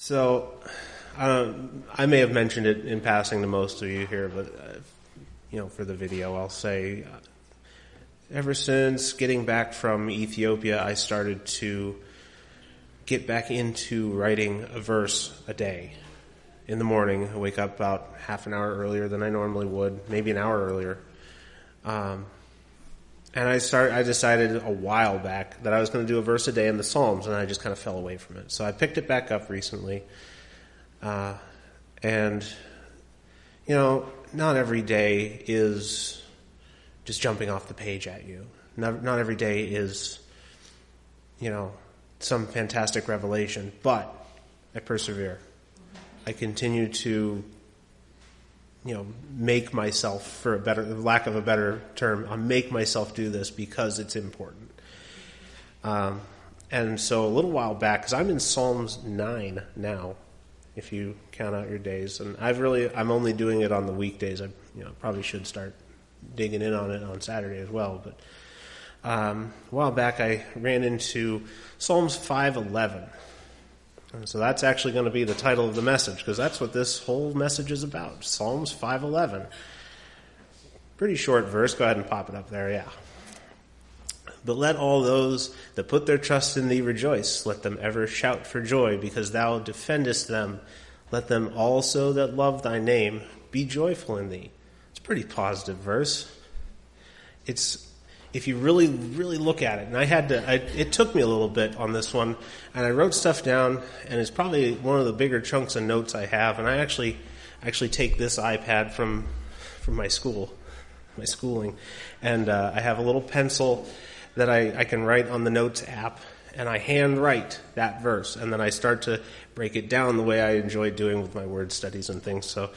So, I may have mentioned it in passing to most of you here, but, for the video, I'll say, ever since getting back from Ethiopia, I started to get back into writing a verse a day. In the morning, I wake up about half an hour earlier than I normally would, maybe an hour earlier. And I decided a while back that I was going to do a verse a day in the Psalms, and I just kind of fell away from it. So I picked it back up recently. And, not every day is just jumping off the page at you. Not every day is, some fantastic revelation, but I persevere. I continue to make myself, for lack of a better term, I make myself do this because it's important. And so a little while back, because I'm in Psalms 9 now, if you count out your days, and I'm only doing it on the weekdays. I probably should start digging in on it on Saturday as well. But a while back, I ran into Psalms 5:11. And so that's actually going to be the title of the message, because that's what this whole message is about. Psalms 5:11. Pretty short verse. Go ahead and pop it up there, yeah. But let all those that put their trust in thee rejoice. Let them ever shout for joy, because thou defendest them. Let them also that love thy name be joyful in thee. It's a pretty positive verse. If you really, really look at it, and it took me a little bit on this one, and I wrote stuff down, and it's probably one of the bigger chunks of notes I have, and I actually take this iPad from my schooling, and I have a little pencil that I can write on the notes app, and I hand write that verse, and then I start to break it down the way I enjoy doing with my word studies and things, so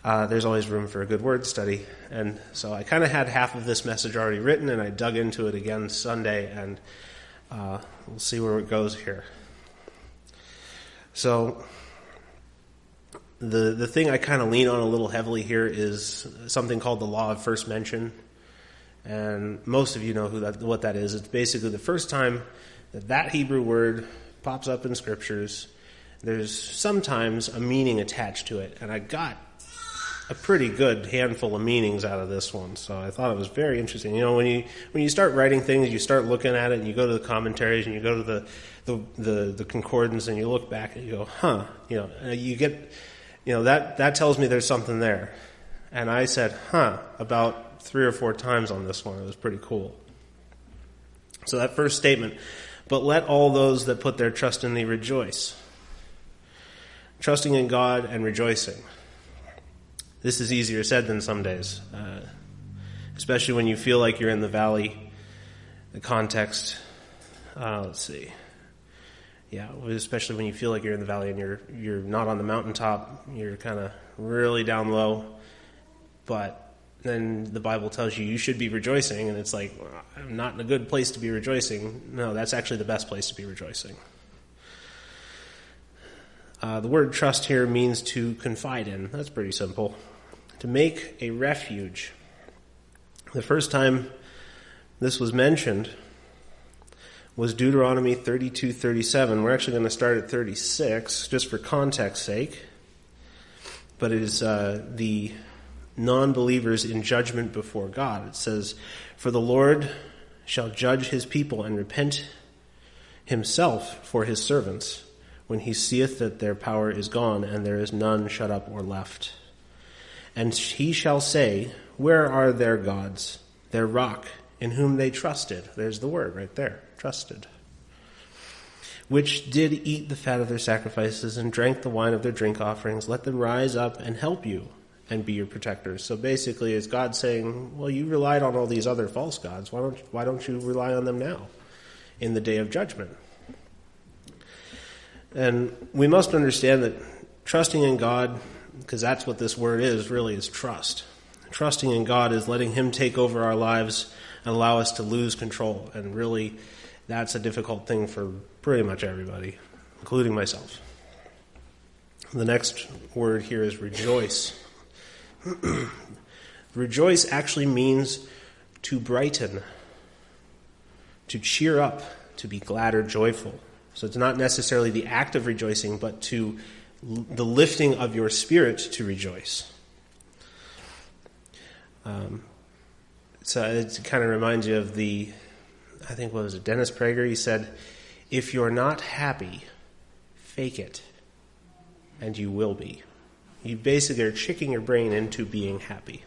there's always room for a good word study. And so I kind of had half of this message already written, and I dug into it again Sunday, and we'll see where it goes here. So the thing I kind of lean on a little heavily here is something called the law of first mention. And most of you know what that is. It's basically the first time that Hebrew word pops up in scriptures, there's sometimes a meaning attached to it. And I got a pretty good handful of meanings out of this one, so I thought it was very interesting. When you start writing things, you start looking at it, and you go to the commentaries, and you go to the concordance, and you look back and you go, huh, you get, that tells me there's something there. And I said, huh, about 3 or 4 times on this one. It was pretty cool. So that first statement, but let all those that put their trust in thee rejoice. Trusting in God and rejoicing. This is easier said than some days, especially when you feel like you're in the valley. The context, let's see. Yeah, especially when you feel like you're in the valley and you're not on the mountaintop, you're kind of really down low. But then the Bible tells you should be rejoicing, and it's like, well, I'm not in a good place to be rejoicing. No, that's actually the best place to be rejoicing. The word trust here means to confide in. That's pretty simple. To make a refuge. The first time this was mentioned was Deuteronomy 32:37. We're actually going to start at 36, just for context's sake. But it is the non-believers in judgment before God. It says, for the Lord shall judge his people and repent himself for his servants, when he seeth that their power is gone, and there is none shut up or left. And he shall say, where are their gods, their rock, in whom they trusted? There's the word right there, trusted. Which did eat the fat of their sacrifices and drank the wine of their drink offerings. Let them rise up and help you and be your protectors. So basically, it's God saying, well, you relied on all these other false gods. Why don't you rely on them now in the day of judgment? And we must understand that trusting in God, because that's what this word is, really is trust. Trusting in God is letting him take over our lives and allow us to lose control. And really, that's a difficult thing for pretty much everybody, including myself. The next word here is rejoice. Rejoice actually means to brighten, to cheer up, to be glad or joyful. So it's not necessarily the act of rejoicing, but to the lifting of your spirit to rejoice. So it kind of reminds you of what was it, Dennis Prager? He said, if you're not happy, fake it, and you will be. You basically are tricking your brain into being happy.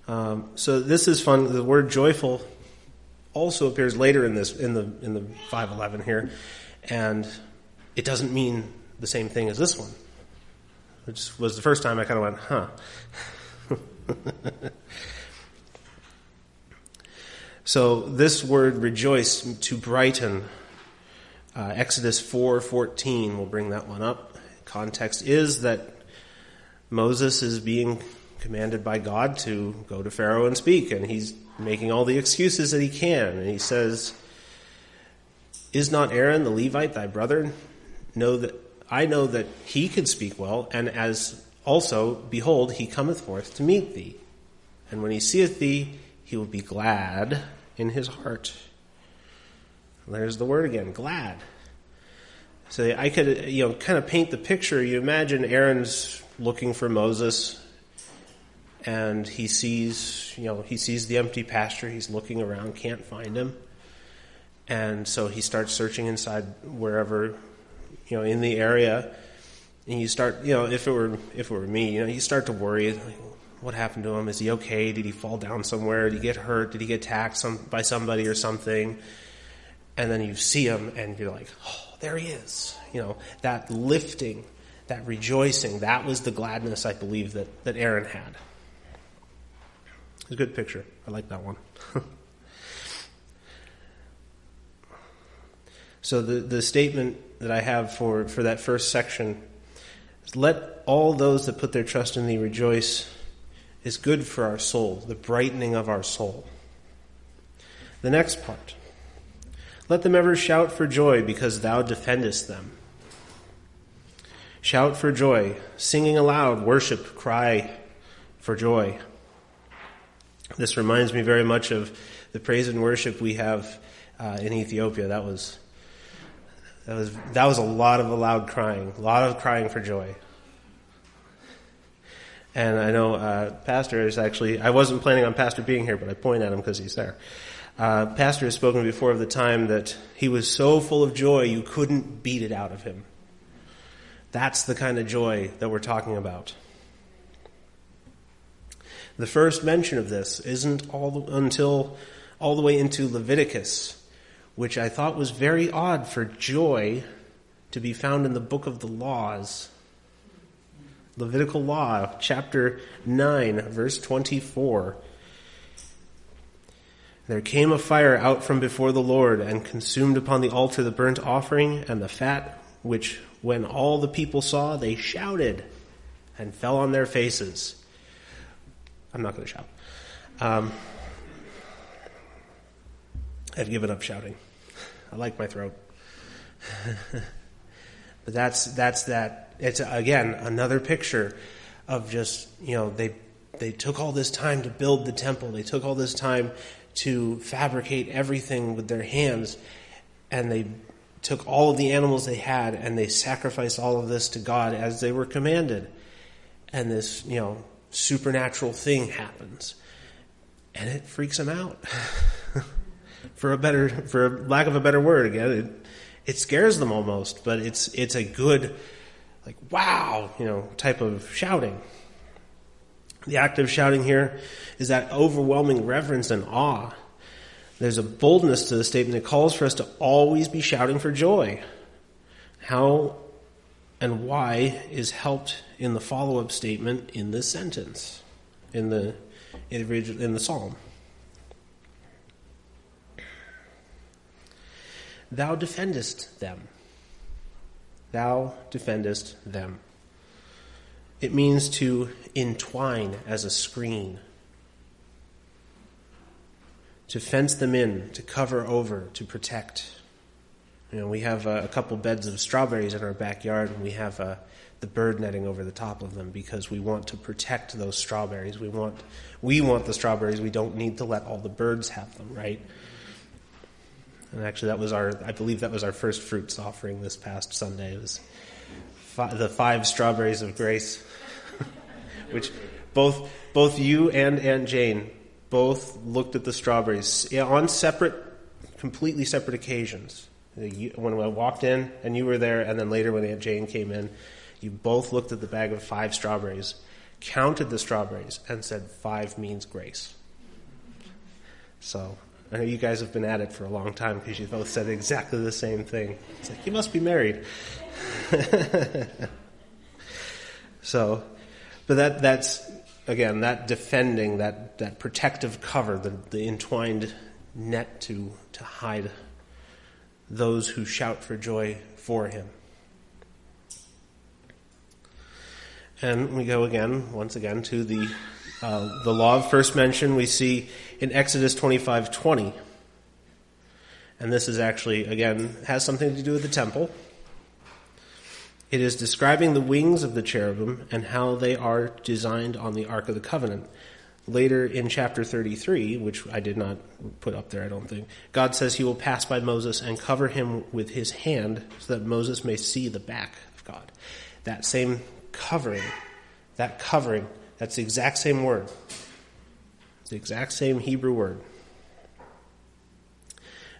So this is fun. The word joyful also appears later in the 5:11 here, and it doesn't mean the same thing as this one, which was the first time I kind of went, huh. So this word rejoice, to brighten, Exodus 4:14, we'll bring that one up. Context is that Moses is being commanded by God to go to Pharaoh and speak, and he's making all the excuses that he can. And he says, is not Aaron the Levite thy brother? I know that he can speak well, and as also, behold, he cometh forth to meet thee. And when he seeth thee, he will be glad in his heart. There's the word again, glad. So I could, kind of paint the picture. You imagine Aaron's looking for Moses, and he sees the empty pasture. He's looking around, can't find him. And so he starts searching inside wherever, in the area. And you start, if it were me, you start to worry, like, what happened to him? Is he okay? Did he fall down somewhere? Did he get hurt? Did he get attacked by somebody or something? And then you see him and you're like, oh, there he is. That lifting, that rejoicing, that was the gladness, I believe, that Aaron had. It's a good picture. I like that one. So the statement that I have for that first section is, let all those that put their trust in thee rejoice, is good for our soul, the brightening of our soul. The next part, let them ever shout for joy because thou defendest them. Shout for joy, singing aloud, worship, cry for joy. This reminds me very much of the praise and worship we have in Ethiopia. That was a lot of loud crying, a lot of crying for joy. And I know Pastor is actually, I wasn't planning on Pastor being here, but I point at him because he's there. Pastor has spoken before of the time that he was so full of joy you couldn't beat it out of him. That's the kind of joy that we're talking about. The first mention of this isn't until all the way into Leviticus, which I thought was very odd for joy to be found in the book of the laws. Levitical law, chapter 9, verse 24. There came a fire out from before the Lord and consumed upon the altar the burnt offering and the fat, which when all the people saw, they shouted and fell on their faces. I'm not going to shout. I've given up shouting. I like my throat. But that's that. It's, again, another picture of just, they took all this time to build the temple. They took all this time to fabricate everything with their hands. And they took all of the animals they had and they sacrificed all of this to God as they were commanded. And this, supernatural thing happens. And it freaks them out. For lack of a better word, again, it scares them almost, but it's a good, like, wow, type of shouting. The act of shouting here is that overwhelming reverence and awe. There's a boldness to the statement that calls for us to always be shouting for joy. How and why is helped in the follow-up statement in this sentence, in the psalm. Thou defendest them. Thou defendest them. It means to entwine as a screen, to fence them in, to cover over, to protect. We have a couple beds of strawberries in our backyard, and we have the bird netting over the top of them because we want to protect those strawberries. We want the strawberries. We don't need to let all the birds have them, right? And actually, I believe that was our first fruits offering this past Sunday. It was the 5 strawberries of grace, which both you and Aunt Jane both looked at the strawberries on completely separate occasions. When I walked in and you were there, and then later when Aunt Jane came in, you both looked at the bag of 5 strawberries, counted the strawberries, and said 5 means grace. So I know you guys have been at it for a long time because you both said exactly the same thing. It's like, you must be married. So, but that's, again, that defending, that protective cover, the entwined net to hide those who shout for joy for him. And we go once again, to the law of first mention we see in Exodus 25:20. And this is actually, again, has something to do with the temple. It is describing the wings of the cherubim and how they are designed on the Ark of the Covenant. Later in chapter 33, which I did not put up there, I don't think, God says he will pass by Moses and cover him with his hand so that Moses may see the back of God. That same covering, that's the exact same word. The exact same Hebrew word.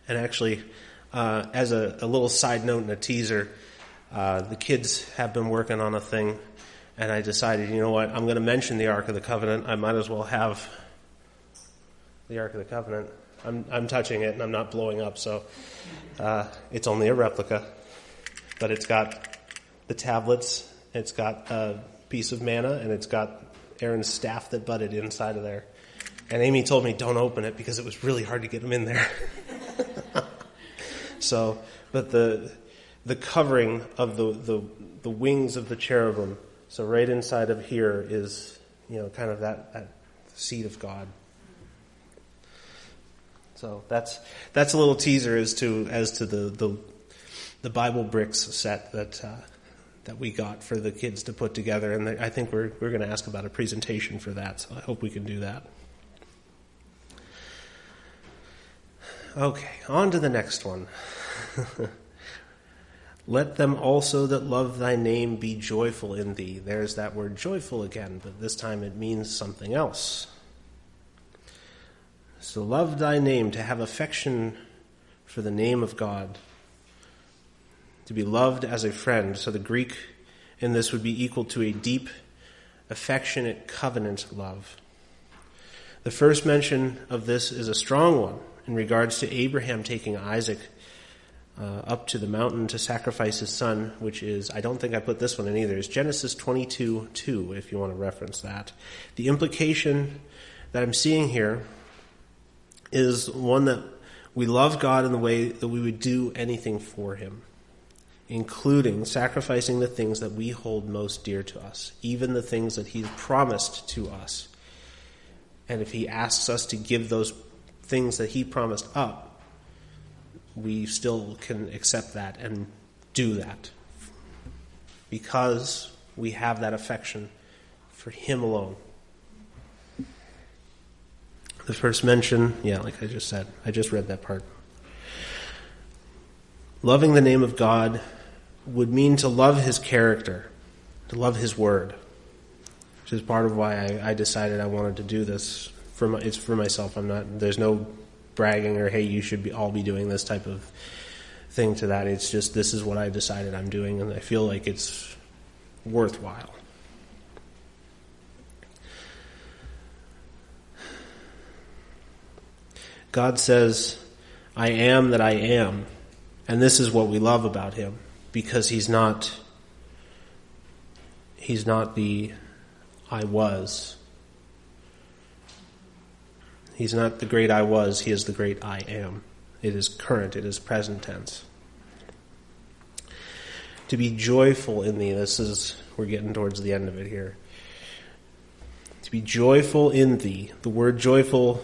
And actually, as a little side note and a teaser, the kids have been working on a thing, and I decided, you know what, I'm going to mention the Ark of the Covenant. I might as well have the Ark of the Covenant. I'm touching it, and I'm not blowing up, so it's only a replica. But it's got the tablets, it's got a piece of manna, and it's got Aaron's staff that budded inside of there. And Amy told me, don't open it, because it was really hard to get them in there. So, but the covering of the wings of the cherubim, so right inside of here is, kind of that seed of God. So that's a little teaser as to the Bible bricks set that we got for the kids to put together, and I think we're going to ask about a presentation for that. So I hope we can do that. Okay, on to the next one. Let them also that love thy name be joyful in thee. There's that word joyful again, but this time it means something else. So love thy name, to have affection for the name of God, to be loved as a friend. So the Greek in this would be equal to a deep, affectionate covenant love. The first mention of this is a strong one in regards to Abraham taking Isaac up to the mountain to sacrifice his son, which is, I don't think I put this one in either, is Genesis 22:2, if you want to reference that. The implication that I'm seeing here is one that we love God in the way that we would do anything for him, including sacrificing the things that we hold most dear to us, even the things that he's promised to us. And if he asks us to give those things that he promised up, we still can accept that and do that because we have that affection for him alone. The first mention, like I just said, I just read that part. Loving the name of God would mean to love his character, to love his word, which is part of why I decided I wanted to do this. It's for myself. There's no bragging or, hey, you should all be doing this type of thing to that. It's just, this is what I decided I'm doing, and I feel like it's worthwhile. God says, I am that I am. And this is what we love about him, because he's not the I was. He's not the great I was, he is the great I am. It is current, it is present tense. To be joyful in thee, we're getting towards the end of it here. To be joyful in thee. The word joyful,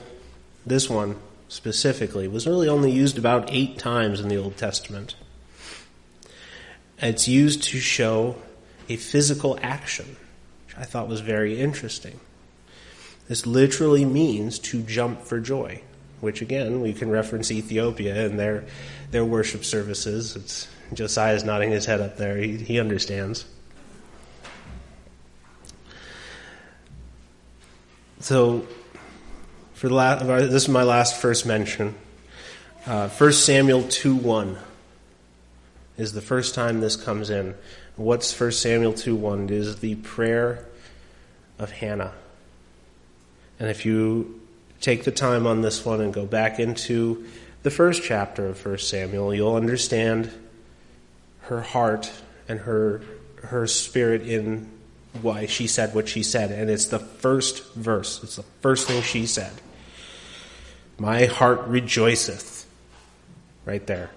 this one specifically, was really only used about 8 times in the Old Testament. It's used to show a physical action, which I thought was very interesting. This literally means to jump for joy. which again, we can reference Ethiopia and their worship services. Josiah's nodding his head up there. He understands. So, this is my last first mention. 1 Samuel 2:1 is the first time this comes in. What's 1 Samuel 2:1? It is the prayer of Hannah. And if you take the time on this one and go back into the first chapter of 1 Samuel, you'll understand her heart and her spirit in why she said what she said. And it's the first verse. It's the first thing she said. My heart rejoiceth. Right there.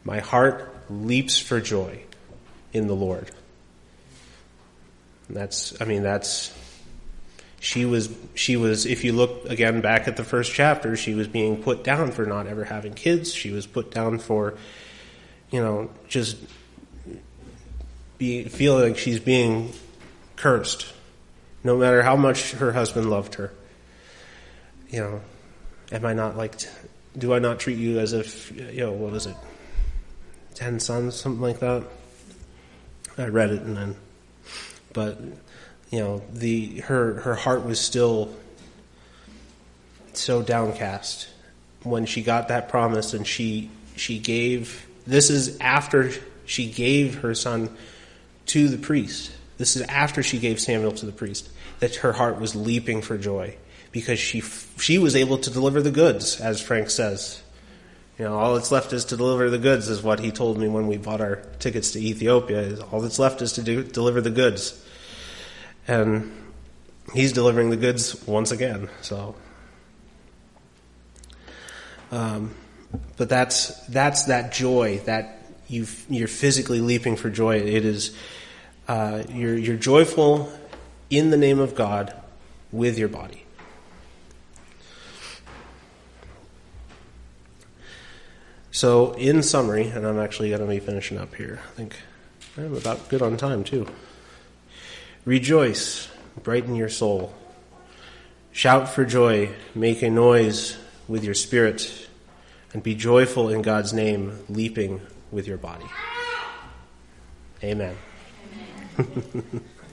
My heart leaps for joy in the Lord. She was, if you look again back at the first chapter, she was being put down for not ever having kids. She was put down for, just feeling like she's being cursed, no matter how much her husband loved her. Do I not treat you as if, what is it, 10 sons, something like that? I read it but her heart was still so downcast when she got that promise, and she gave. This is after she gave her son to the priest. This is after she gave Samuel to the priest, that her heart was leaping for joy, because she was able to deliver the goods, as Frank says. All that's left is to deliver the goods, is what he told me when we bought our tickets to Ethiopia. All that's left is to deliver the goods. And he's delivering the goods once again. So, but that's that joy that you're physically leaping for joy. It is you're joyful in the name of God with your body. So, in summary, and I'm actually going to be finishing up here. I think I'm about good on time, too. Rejoice, brighten your soul. Shout for joy, make a noise with your spirit, and be joyful in God's name, leaping with your body. Amen.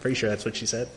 Pretty sure that's what she said.